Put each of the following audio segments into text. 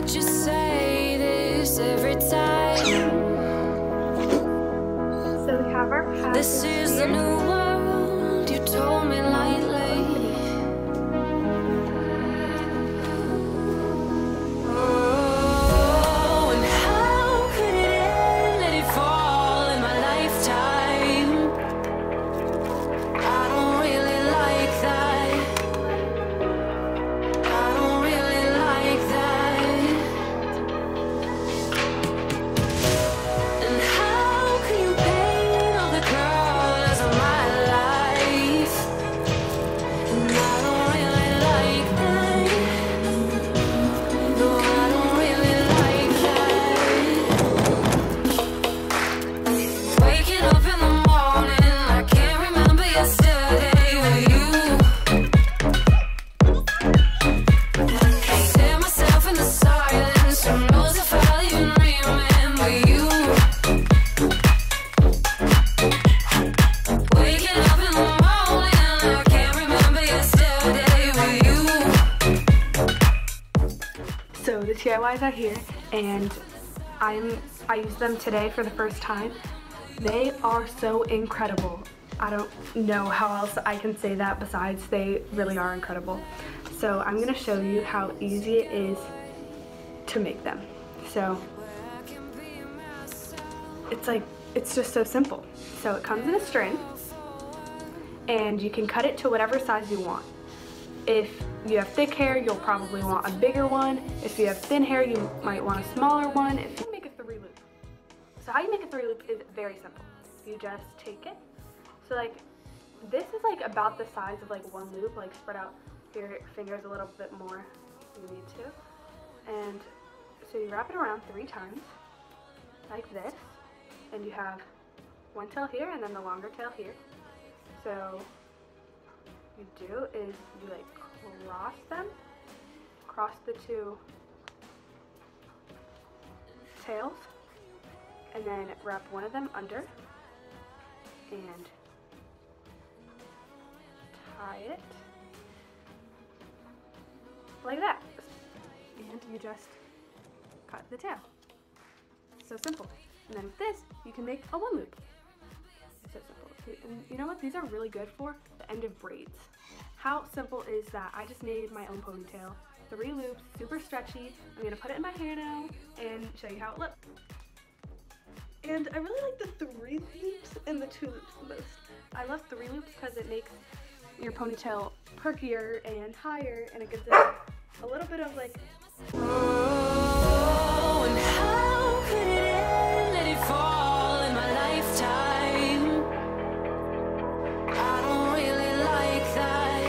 Don't you say this every time. So we have our package. This is the new world you told me lightly. Oh, and how could it end? Let it fall in my lifetime. I don't really like that. I don't really like that. And how can you paint all the colors of my life? And I don't really like that. No, I don't really like that. Waking up in the morning, I can't remember yesterday with you. Can't hear myself in the silence. Who knows if I'll even remember you? Waking up in the morning, I can't remember yesterday with you. So the TIYs are here, and I used them today for the first time. They are so incredible. I don't know how else I can say that besides they really are incredible. So I'm gonna show you how easy it is to make them. So it's just so simple. So it comes in a string, and you can cut it to whatever size you want. If you have thick hair, you'll probably want a bigger one. If you have thin hair, you might want a smaller one. If you make a 3-loop. So how you make a 3-loop is very simple. You just take it. So like, this is like about the size of like one loop, like spread out your fingers a little bit more if you need to. And so you wrap it around 3 times, like this. And you have one tail here and then the longer tail here. So you do is you like cross them, cross the 2 tails, and then wrap one of them under and tie it like that. And you just cut the tail. So simple. And then with this, you can make a 1-loop. It's so simple. And you know what? These are really good for the end of braids. How simple is that? I just made my own ponytail. 3 loops, super stretchy. I'm gonna put it in my hair now and show you how it looks. And I really like the 3 loops and the 2 loops the most. I love 3 loops because it makes your ponytail perkier and higher, and it gives it a little bit of like. Oh, and how could it end? Let it fall in my lifetime. I don't really like that.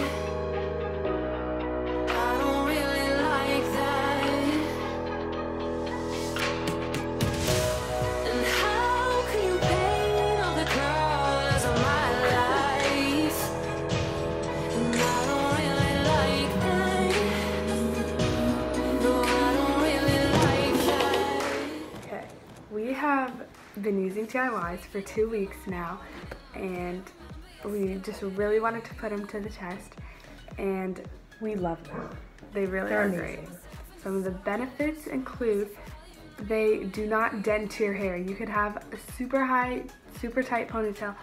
I don't really like that. And how can you paint all the colors of my life? And I don't really like that. No, I don't really like that. Okay, we have been using TIYs for 2 weeks now, and we just really wanted to put them to the test, and We love them. they really They're are amazing. great. Some of the benefits include they do not dent your hair. You could have a super high, super tight ponytail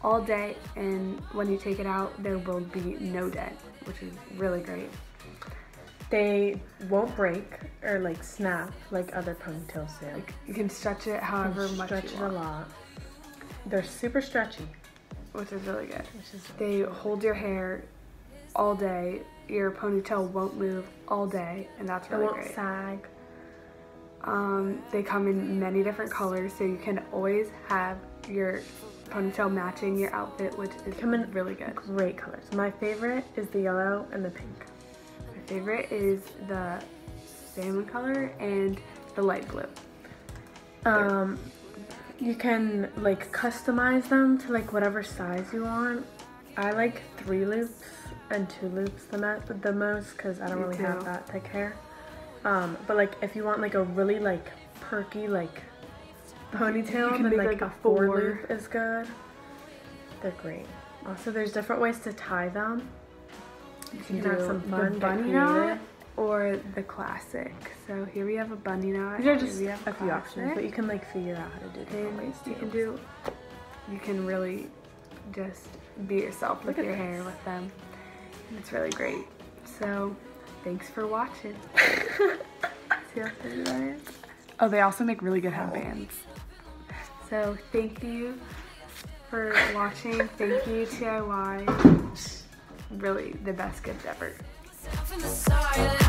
all day, and when you take it out, there will be no dent, which is really great. They won't break or like snap like other ponytails do. Like, you can stretch it however much Stretch you it a want, lot. They're super stretchy. which is really good. Which is They hold your hair all day. Your ponytail won't move all day, and that's It really won't great. sag. They come in many different colors, so you can always have your ponytail matching your outfit, which is Come in really good. Great colors. My favorite is the yellow and the pink. My favorite is the salmon color and the light blue. You can like customize them to like whatever size you want. I like 3 loops and 2 loops the most because I don't Me really too. have that thick hair. But like if you want like a really like perky like ponytail, can then make, like like, a a 4 4. loop is good. They're great. Also, there's different ways to tie them. You can have do some the fun, get bunny creative. knot, or the classic. So here we have a bunny knot. These are here just we have a few options, classic. but you can like figure out how to do different ways too. You can really just be yourself with Look at your this. hair with them. And it's really great. So thanks for watching. See how pretty that is? Oh, they also make really good headbands. So thank you for watching. Thank you, TIY. Really the best gift ever. Myself in the silence.